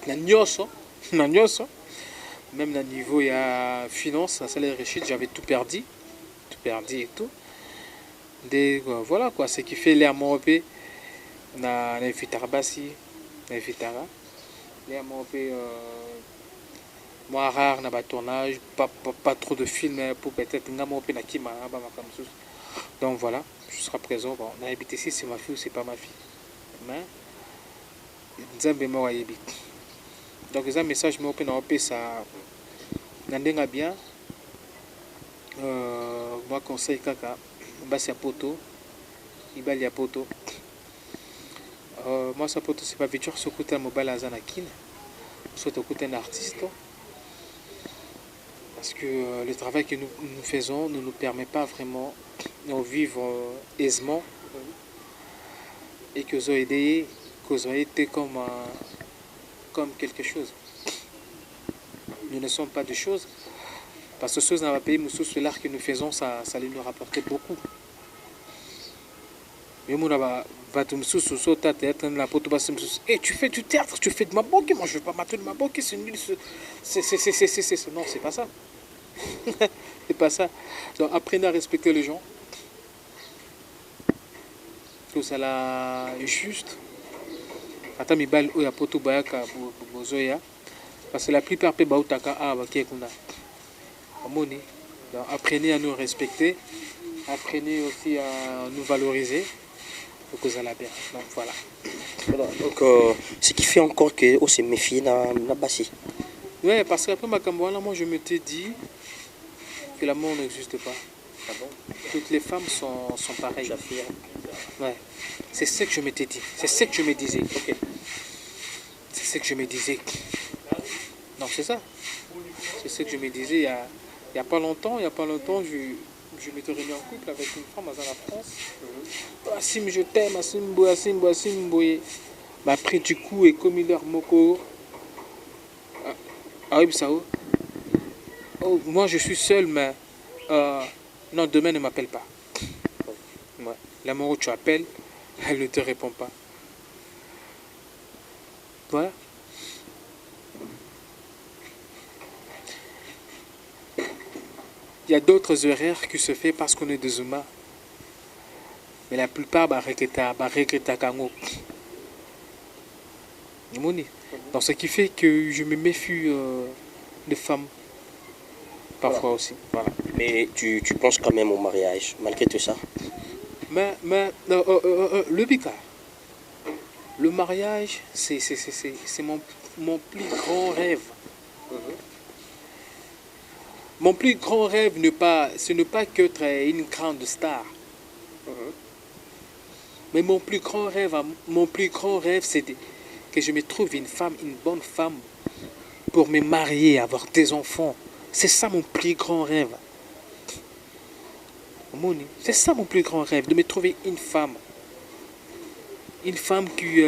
na nyonso na nyonso. Même au niveau il y a finance, na sala rechute, j'avais tout perdu et tout. Voilà quoi, ce qui fait les amorpé na invitara basi na invitara les amorpé moi rare na tournage, pas trop de films pour peut-être n'amorpé na kima ba makamsus. Donc voilà, je serai présent. Bon, on a habité ici, c'est ma fille ou c'est pas ma fille. Mais Nzambe mo wayebi. Donc les messages mo pe na opé ça nandenga bien. Moi conseil kaka basi ya poto ibali ya poto. Moi sa poto c'est pas viture ce côté mobile azana kin. Soit au côté d'un artiste. Parce que le travail que nous faisons ne nous permet pas vraiment de vivre aisément et que vous aidez, que vous avez été comme quelque chose. Nous ne sommes pas de choses. Parce que ce dans le pays, l'art que nous faisons, ça nous rapportait beaucoup. Mais tu fais du théâtre, tu fais de ma banque, moi je ne veux pas m'attendre de ma banque, c'est nul. Non, c'est pas ça. C'est pas ça. Donc apprenez à respecter les gens. Que ça là juste. Attends, mi bal oya poto bayaka bozoya. Parce que la plupart pe bautaka a bakekuna. Amoni. Donc apprenez à nous respecter. Apprenez aussi à nous valoriser. Pour que ça la bien. Donc voilà. Voilà. Donc ce qui fait encore que on se méfie na basi. Ouais, parce qu'après ma camboana, moi je m'étais dit que l'amour n'existe pas. Ah bon? Toutes les femmes sont pareilles. Ouais. C'est ce que je m'étais dit. C'est ce que je me disais. Okay. C'est ce que je me disais. Non, c'est ça. C'est ce que je me disais il y a pas longtemps. Je m'étais remis en couple avec une femme dans la France. Assim, je t'aime, Assim. Bah, après du coup, et comme il est moko. Ah oui, ça. Oh, moi je suis seul, mais non, demain ne m'appelle pas. Ouais. L'amour où tu appelles, elle ne te répond pas. Voilà. Il y a d'autres erreurs qui se font parce qu'on est des humains. Mais la plupart, regretta kango. Donc ce qui fait que je me méfie des femmes. Parfois voilà. Aussi. Voilà. Mais tu penses quand même au mariage, malgré tout ça? Mais le Bika, le mariage, c'est mon plus grand rêve. Mon plus grand rêve, ce n'est pas qu'être une grande star. Mais mon plus grand rêve, c'est que je me trouve une bonne femme, pour me marier, avoir des enfants. C'est ça mon plus grand rêve. C'est ça mon plus grand rêve, de me trouver une femme. Une femme qui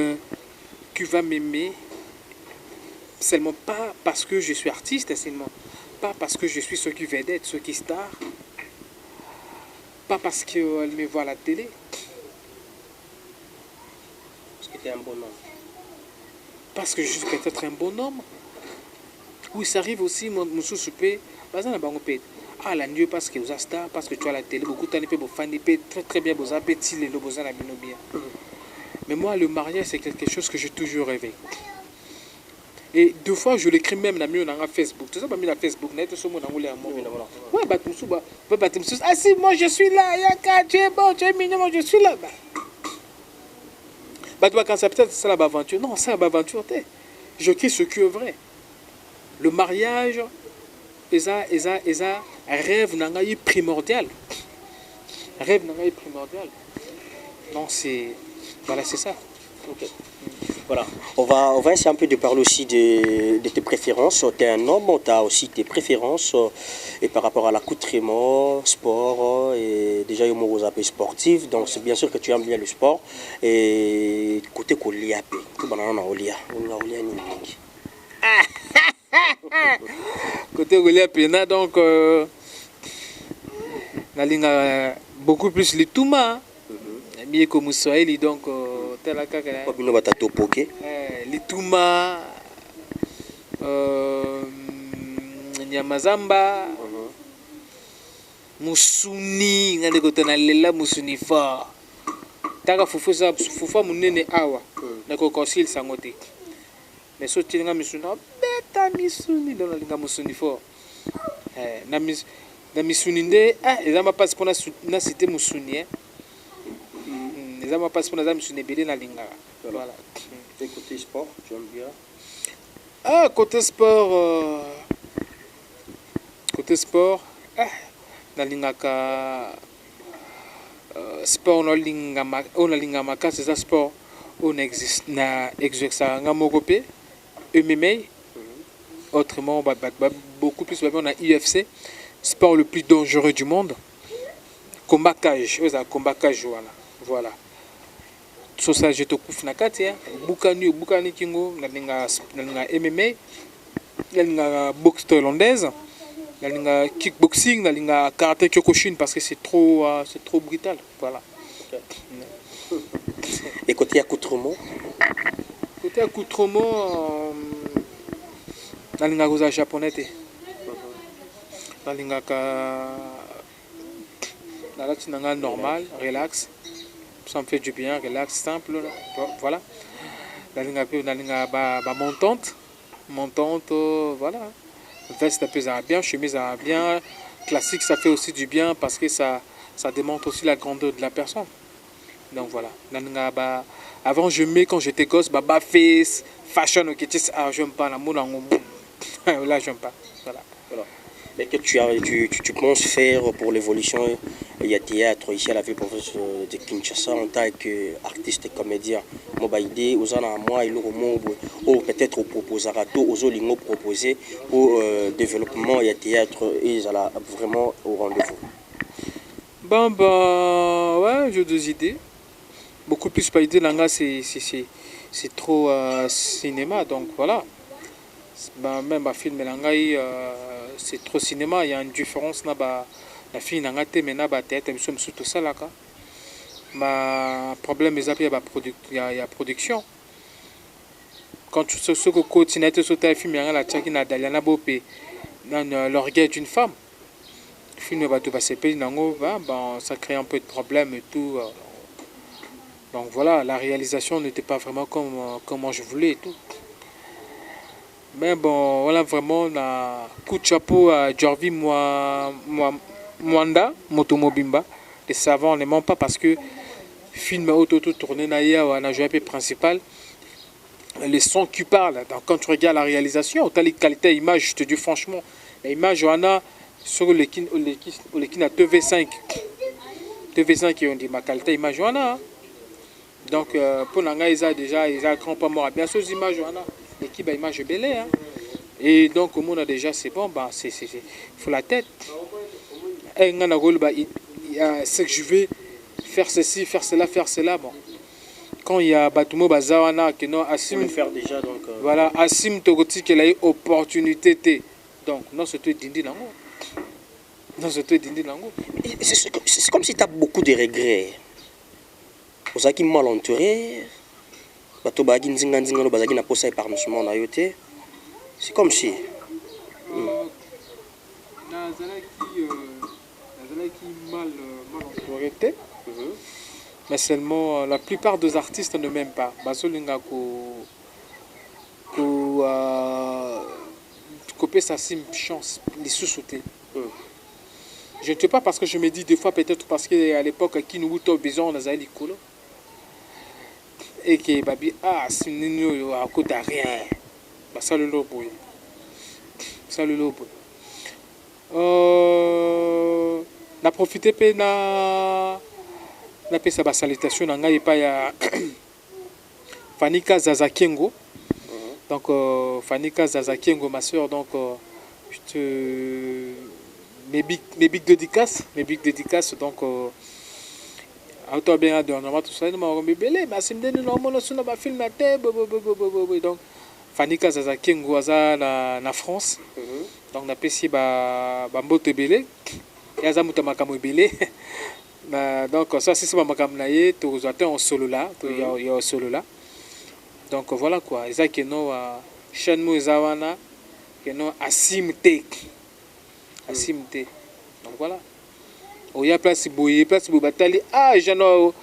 va m'aimer, seulement pas parce que je suis artiste, seulement pas parce que je suis ce qui vedette, ce qui star, pas parce qu'elle me voit à la télé. Parce que tu es un bon homme. Parce que je suis peut-être un bon homme. Oui, ça arrive aussi, mon sous-soupé, ah, la nuit, parce que vous êtes star, parce que tu as la télé, beaucoup de temps, vous faites très très bien, vous avez bien. Mais moi, le mariage, c'est quelque chose que j'ai toujours rêvé. Et deux fois, je l'écris même dans Facebook. Tu sais, dans Facebook, ouais, ah si, moi je suis là, Yaka, tu es bon, tu es mignon, moi je suis là. Quand c'est peut-être ça l'aventure. Non, ça l'aventure, je crie ce qui est vrai. Le mariage, rêve nangaï primordial. Rêve nangaï primordial. Donc c'est voilà, c'est ça. Ok. Voilà, on va essayer un peu de parler aussi de tes préférences. Tu es un homme, tu as aussi tes préférences et par rapport à l'accoutrement, sport, et déjà il y a un peu sportif, donc c'est bien sûr que tu aimes bien le sport. Et côté Kolia, tout banana Olia, Côté Golia Pena, donc, nalinga beaucoup plus les Touma. Mieux comme Swahili, donc, tel à Lituma, Nyamazamba, Musuni, ngade kotana lela Musuni fa. Taka fufa munene awa, nako consil sangote. Mais so tilinga Musuna, beta Musuni, dans la linga Musuni fa. Na Musuni nde, ezama passe pour na cité Musuni, les hommes passent pour les hommes sur les bélés dans l'inga. Voilà. Et côté sport, tu aimes bien? Ah, côté sport, dans l'inga sport on a l'inga maka c'est ça sport on existe na exerce nga mokopé MMA autrement beaucoup plus on a UFC sport le plus dangereux du monde combat cage voilà so ça je te couvre na kati bukani kingo na MMA na boxe thaïlandaise na kickboxing na karaté kyokushin parce que c'est trop brutal voilà. Okay. Et côté accoutrement na goza japonais te na lati nanga normal relax ça me fait du bien relax simple voilà nalinga ba montante voilà veste un peu bien chemise bien classique ça fait aussi du bien parce que ça démontre aussi la grandeur de la personne donc voilà nalinga ba avant je mets quand j'étais gosse ba face fashion ok j'aime pas la mode là j'aime pas voilà. Mais que tu penses faire pour l'évolution il y a théâtre ici à la ville province de Kinshasa en tant qu'artiste et comédien. Mon idée, aux moi et ou peut-être au proposarato, aux olingo proposé pour développement il y a théâtre et ça vraiment au rendez-vous. Ouais, j'ai deux idées. Beaucoup plus pas idée là c'est trop cinéma donc voilà. Même ma film Langai c'est trop cinéma, il y a une différence na la film nangate mais na ba tête mais tout ça là quoi. Ma problème est après il y a production. Quand tu sais ce que continue sur ta film il y a la tchaki na Daliana Bopé dans l'orgueil d'une femme. Le film va tout passer pays nango ça crée un peu de problème et tout. Donc voilà, la réalisation n'était pas vraiment comme je voulais et tout. Mais bon, voilà vraiment un coup de chapeau à Jorvi Mwanda, Motomobimba. Les savants ne mentent pas parce que le film auto tourné on a joué principal. Les sons qui parlent, donc quand tu regardes la réalisation, tu as les qualités d'image, je te dis franchement, l'image, on a sur le kin à TV5. TV5 qui ont dit ma qualité d'image, on a. Donc pour l'anga, ils ont déjà grand pas mort. Bien sûr, les images, on a. L'équipe a image belle hein. Et donc au monde déjà c'est bon c'est faut la tête et c'est que je vais faire ceci faire cela bon quand il y a Batumo Bazawana qui non assume faire déjà donc voilà assume togoti qu'elle a eu opportunité donc non c'est tout dindi lango c'est comme si tu as beaucoup de regrets pour ça qui mal entouré. C'est comme si. Mal entouré. Mais seulement la plupart des artistes ne m'aiment pas. Copier sa chance, les sous-sauter. Je ne sais pas parce que je me dis des fois peut-être parce qu'à l'époque, qui nous a besoin, on a les colos. Et que babi c'est nous à côté de rien ça le lobo na profiter pe na pesa ba salutation na ngai pa ya Fanika Zazakengo. Donc, Fanika Zazakengo, ma soeur, donc, je te... mes big dédicaces, donc, auto bien normalement tout ça, nous m'avons belé, mais c'est me normalement sur ma film na tête, donc, Fanika Zazakengo, na France, donc, na pesi ba mbote belé, yaza muta makamo belé, donc, ça, c'est ma makam naie, tu as en solo là, il y a solo là. Donc voilà quoi, ils ont que nous Shenmue Zawana, que nous Asimte. Donc voilà. Il y a place pour batali. Ah, j'en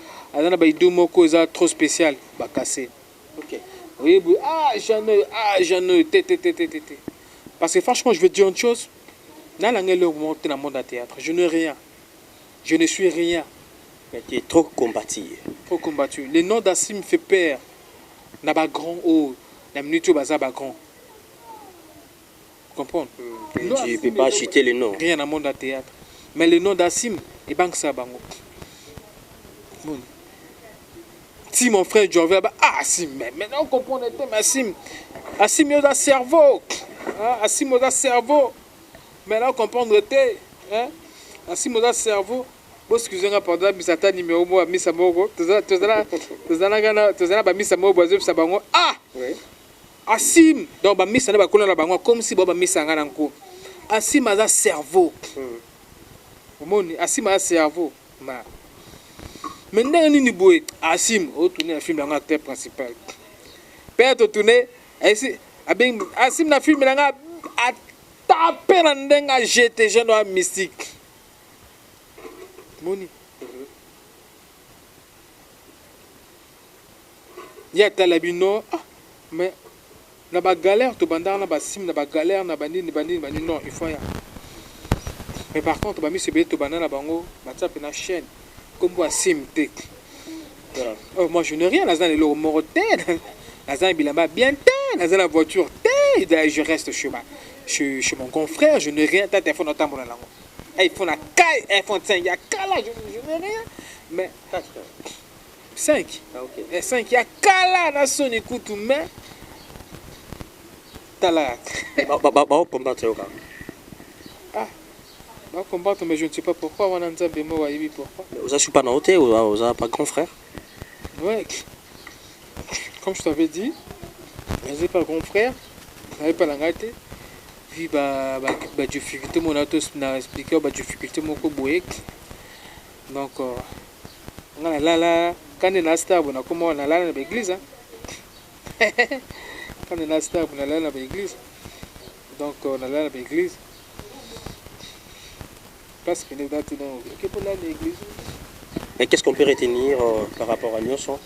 ai deux mots trop spécial, bah cassé. Ok. Oui, j'en ai, parce que franchement, je veux dire une chose. Dans la monde dans le monde du théâtre, je n'ai rien. Je ne suis rien. Mais tu es trop combattu. Trop combattu. Le nom d'Assim fait peur. Na ba grand haut, na minute baza ba grand. Comprendre? Tu ne peux pas citer le nom. Rien dans le monde du théâtre. Mais le nom d'Assim, et banque ça bango. Si mon frère Jovet, Assim, mais maintenant on comprend le thème Assim. Assim il a cerveau. Assim il a cerveau. Maintenant on comprend le thème. Assim il a cerveau. Bon, excusez-moi, pendant que je numéro moi, Miss Amogo, tu as Miss Amogo, Assim, donc, Miss Amogo, comme si Boba Miss Angananko. Assim, a cerveau. Assim, a cerveau. Maintenant, nous avons Assim, tourné un film dans l'acteur principal. Père, tu tourné, Assim, dans le film, a tapé dans le jeté, je dois mystique. Moni. Il y a Talabino, mais na ba galère to bandar na ba sim na ba galère na bandi non il faut ya. Mais par contre ba mi se be to bandar na bango ba tsape na chaîne comme ba sim tek. Oh moi je n'ai rien là dans le mortel. Là dans bilamba bien dans la voiture je reste chez mon confrère, je n'ai rien, t'as fait notre la langue. iPhone à 4, iPhone 5, il y a 4 là, je n'ai rien. Mais 5. Ah, ok. Et 5, il y a 4 là, dans son écoute, mais. T'as là. Ah, va combattre, mais je ne sais pas pourquoi. On a un pourquoi. Vous n'avez pas noté, vous n'avez pas grand frère? Ouais. Comme je t'avais dit, je n'ai pas grand frère, je n'avais pas la gâté. Puis difficulté mon auto n'a expliqué difficulté mon boek donc on a là quand on a star on a comment on a là dans l'église quand on a star on a là dans l'église donc on a là dans l'église parce que les dates dans l'église. Mais qu'est-ce qu'on peut retenir par rapport à Nyonso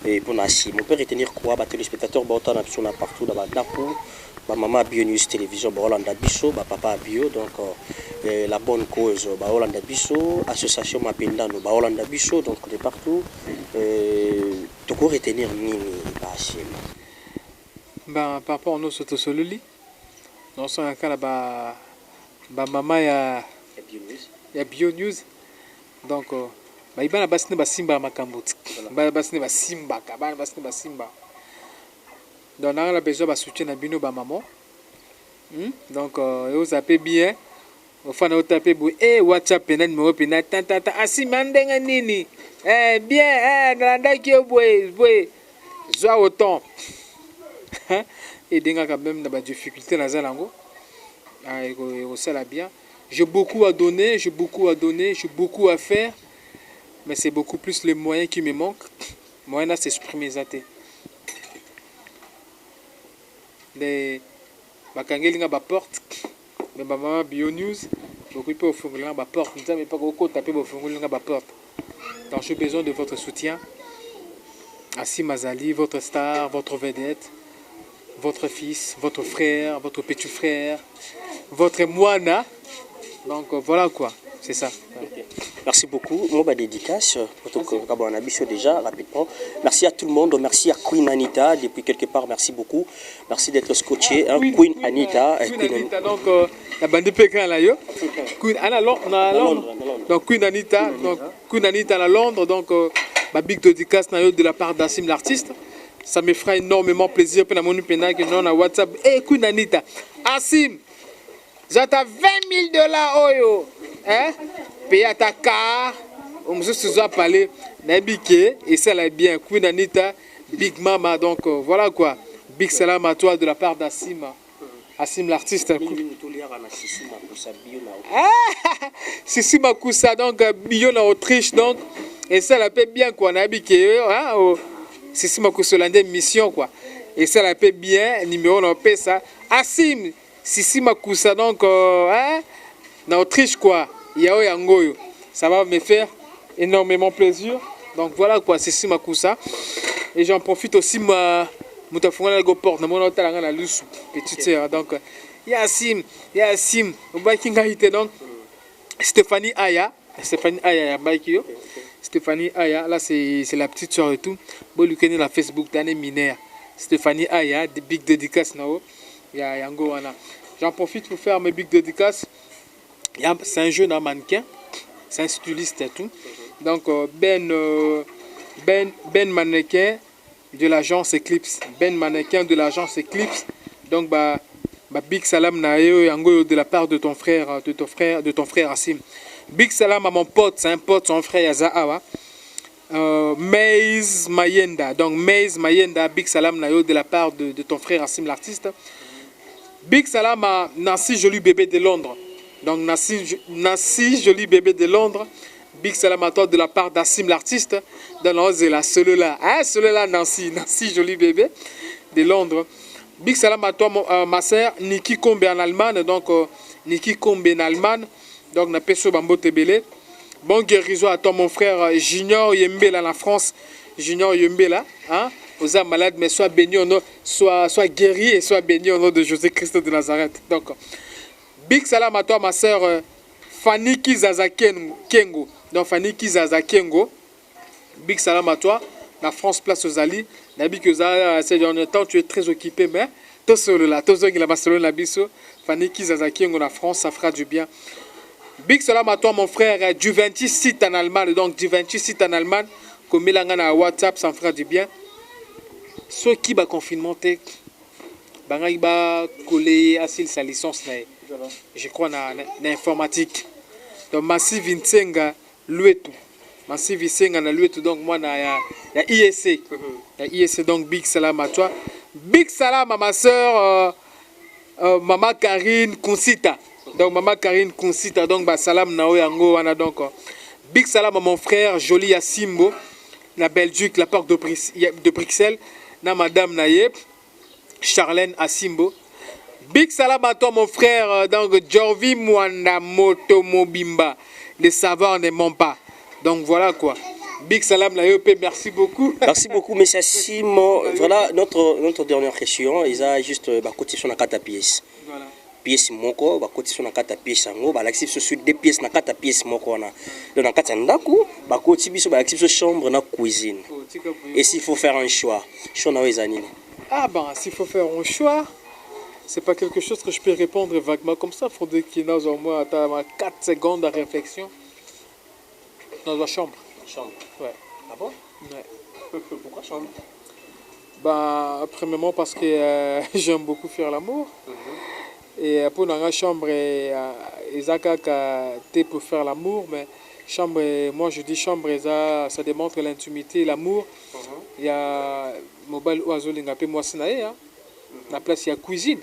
et pour Nassim? On peut retenir quoi? Les téléspectateurs sont partout dans la maman Bio News Télévision, Hollanda Bisso, papa Bio, donc la bonne cause, Hollanda Bisso, association Mapendano, Hollanda Bisso, donc de partout. Tu peux retenir Nini Bachim? Par rapport à nous, c'est au lit. Nous sommes en cas maman il y a Bio News. Donc, il y a des simba makambuti. Il y a simba. Donc, on a besoin de soutien à Bino maman. Donc, vous appelez bien. Vous tapez WhatsApp, numéro Assim mandenga nini. Bien, nandaki boy. Zoa autant. Et denga quand même dans des difficultés dans Zalango. Ça là bien. J'ai beaucoup à donner, j'ai beaucoup à faire. Mais c'est beaucoup plus les moyens qui me manquent. Moyens à s'exprimer zaté. Les bakangelinga ba porte mais maman Bio News beaucoup peut ouvrir la porte nous savons pas comment taper ouvrir la porte. Donc j'ai besoin de votre soutien. Assim Azali, votre star, votre vedette, votre fils, votre frère, votre petit frère, votre moana. Donc voilà quoi, c'est ça. Okay. Merci beaucoup. Moi, dédicace. Déjà, rapidement. Merci à tout le monde. Merci à Queen Anita. Depuis quelque part, merci beaucoup. Merci d'être scotché. Queen Anita. Donc, la bande pékin là, yo. Queen Anita, Londres. Donc, Queen Anita. Donc, Queen Anita à Londres. Donc, ma big dédicace de la part d'Assim l'artiste. Ça me fera énormément plaisir. Puis, mon pena que non, na WhatsApp. Eh, Kunanita. Asim, j'attends $20,000, oyo. Hein? Paye à ta car. On se doit parler. Nabike, et ça là bien. Kunanita, Big Mama. Donc, voilà quoi. Big salam à toi de la part d'Asim. Asim l'artiste. Sissi Makusa, donc, Bio en Autriche. Donc, et ça la paie bien quoi. Nabike, hein? Sissi Makusa, l'année mission quoi. Et ça la paie bien. Numéro, on paie ça. Asim, Sissi Makusa, donc, hein? En Autriche quoi. Yao Yangoyo. Ça va me faire énormément plaisir. Donc voilà quoi, Sissi Makusa. Et j'en profite aussi, Moutafonga la porte, mon hôtel à la luce, petite sœur. Donc, Yassim, donc, Stéphanie Aya, Stéphanie Aya, là c'est la petite sœur et tout. Bon, lui connaît la Facebook d'année Minère. Stéphanie Aya, des big dédicaces, j'en profite pour faire mes big dédicaces. C'est un jeune mannequin, c'est un styliste et tout. Donc, Ben mannequin de l'agence Eclipse. Ben mannequin de l'agence Eclipse. Donc, big salam yango de la part de ton frère, de ton frère Assim. Big salam à mon pote, c'est un pote, son frère Yazaawa. Maze Mayenda. Donc, Maze Mayenda, big salam de la part de ton frère Assim, l'artiste. Big salam à Nancy Joli Bébé de Londres. Donc, Nancy Joli Bébé de Londres. Big salam à toi de la part d'Asim l'artiste. Dans la celui-là. Hein, celui-là, Nancy Joli Bébé de Londres. Big salam à toi, ma sœur, Niki Kombe en Allemagne. Donc, Niki Kombe en Allemagne. Donc, na peso bambo tebele. Bon guérison à toi, mon frère Junior Yembela en France. Junior Yembela. Hein? Vous êtes malade, mais sois béni au nom, soit guéri et soit béni au nom de Jésus-Christ de Nazareth. Donc, big salam à toi, ma sœur Fanny Kizaza Kengo. Donc, Fanny Kizaza Kengo. Big salam à toi. La France place aux alliés. Nabi que ces derniers temps, tu es très occupé, mais tout seul là, tout seul qui la Barcelone, la biso. Fanny Kizaza Kengo, la France, ça fera du bien. Big salam à toi, mon frère Juventus site en Allemagne. Donc, Juventus site en Allemagne. Comme il a WhatsApp, ça me fera du bien. Ceux qui va confinement, il va coller à sa licence. Je crois dans l'informatique. Donc, Massive Vincenga, Luetu. Massive Vincenga, Luetu. Donc, moi, il y a ISC. Il y a ISC, donc, big salam à toi. Big salam à ma soeur, Maman Karine Kounsita. Donc, Maman Karine Kounsita. Donc, salam Nao Yango. Donc, big salam à mon frère, Joli Yassimbo, la Belgique, la porte de Bruxelles. Na Madame Naye, Charlène Asimbo. Big salam à toi, mon frère, donc Jorvi Mwanda Moto Mobimba. Les savoirs ne mentent pas. Donc voilà quoi. Big salam Naye, merci beaucoup. Merci beaucoup, M. Simo. Voilà notre dernière question. Ils ont juste côté sur la carte pièce. Voilà. Pièce moko, côté sur la carte pièce sango, l'actif sur deux pièces na carte pièce moko na. Donc na carte ndaku, côté biso l'actif sur chambre na cuisine. Et s'il faut faire un choix, ah ben, s'il faut faire un choix, c'est pas quelque chose que je peux répondre vaguement comme ça. Il faudrait qu'il y ait au moins 4 secondes de réflexion. Dans la chambre. Chambre. Ouais. Ah bon? Ouais. Pourquoi chambre? Ben, premièrement parce que j'aime beaucoup faire l'amour. Et pour dans la chambre, ils ont pour faire l'amour, mais chambre, moi je dis chambre, ça démontre l'intimité, l'amour. Il y a mobile oiseau l'ingapé moi sinae, la place il y a cuisine.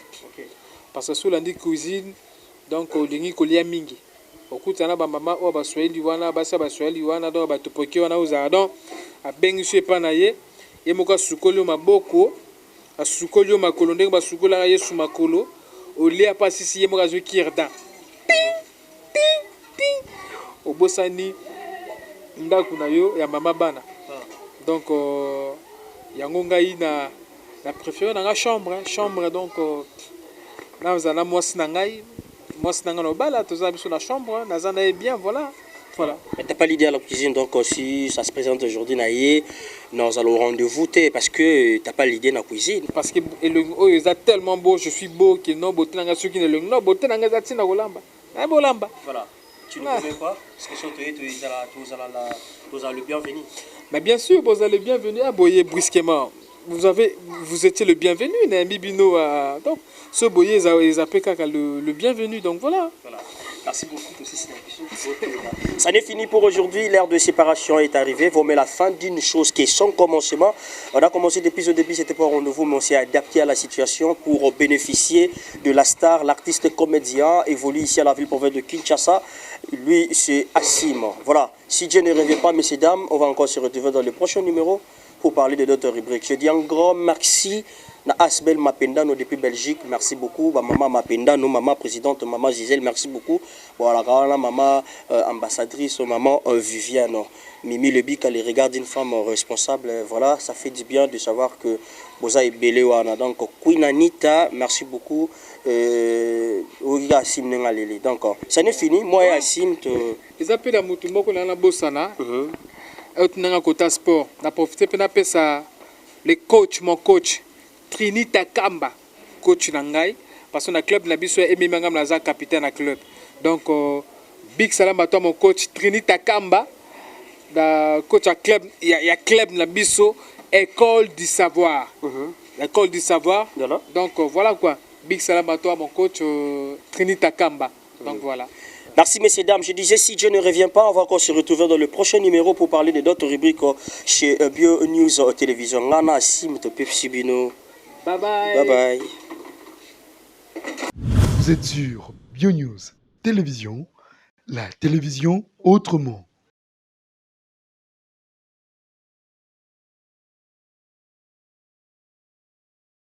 Parce que sous l'on dit cuisine, donc au lingi kolia mingi. Au coup tana ba mama o ba swahili wana ba sa ba swahili wana donc ba topoki wana uzadon a bengi se panaye ye moka sukolo maboko a sukolo makolo ndenge ba sukola yesu makolo au lia pas si ye moka zo kirda. Au bosani ndaku na yo ya mama bana. Donc yango ngai na préféré dans la chambre, chambre donc là vous allez moi sinangai no bala tous amis sur la chambre, nazana est bien voilà. Voilà. Mais t'as pas l'idée à la cuisine, donc si ça se présente aujourd'hui naïe, nous allons rendez-vous parce que t'as pas l'idée dans la cuisine. Parce que oh ils sont tellement beau, je suis beau qu'ils n'ont beauté dans ceux qui ne le non beauté dans la tina golamba. Un bolamba. Voilà. Tu ne connais pas parce que surtout tu as le bienvenu. Mais bien sûr, vous allez bienvenue à boyer brusquement. vous étiez le bienvenu, Bibino. Donc, ce boyer, ils appellent le bienvenu. Donc voilà. Merci beaucoup pour ces ça n'est fini pour aujourd'hui. L'ère de séparation est arrivée. Vous mettez la fin d'une chose qui est son commencement. On a commencé depuis au début, c'était pas un rendez-vous, mais on s'est adapté à la situation pour bénéficier de la star. L'artiste comédien évolue ici à la ville province de Kinshasa. Lui, c'est Assim. Voilà. Si Dieu ne revient pas, messieurs, dames, on va encore se retrouver dans le prochain numéro pour parler de d'autres rubriques. Je dis un grand merci à Asbel Mapendano depuis Belgique. Merci beaucoup. Maman Mapendano, maman présidente, maman Gisèle, merci beaucoup. Voilà, maman ambassadrice, maman Viviane. Mimi Lebic, elle regarde une femme responsable. Voilà, ça fait du bien de savoir que Boza est belé. Donc, Queen Anita, merci beaucoup. Donc, ça n'est fini. Moi et Assim. Ils appellent la Moutoumoko dans la Bossana. Un côté sport. On a profité pour appeler ça le coach, mon coach. Trinita Kamba, coach Nangai. Parce que le club n'a pas été Mangam Lazar, capitaine du club. Donc, big salam à toi, mon coach Trinita Kamba. Coach à club, il y a club n'a pas école du savoir. L'école du savoir. Donc, voilà quoi. Big salam à toi, mon coach Trinita Kamba. Donc, voilà. Merci, messieurs, dames. Je disais, si Dieu ne revient pas, on va encore se retrouver dans le prochain numéro pour parler de d'autres rubriques chez Bio News Télévision. Nana Assim, Sibino. Bye bye. Bye bye. Vous êtes sur Bio News Télévision, la télévision autrement.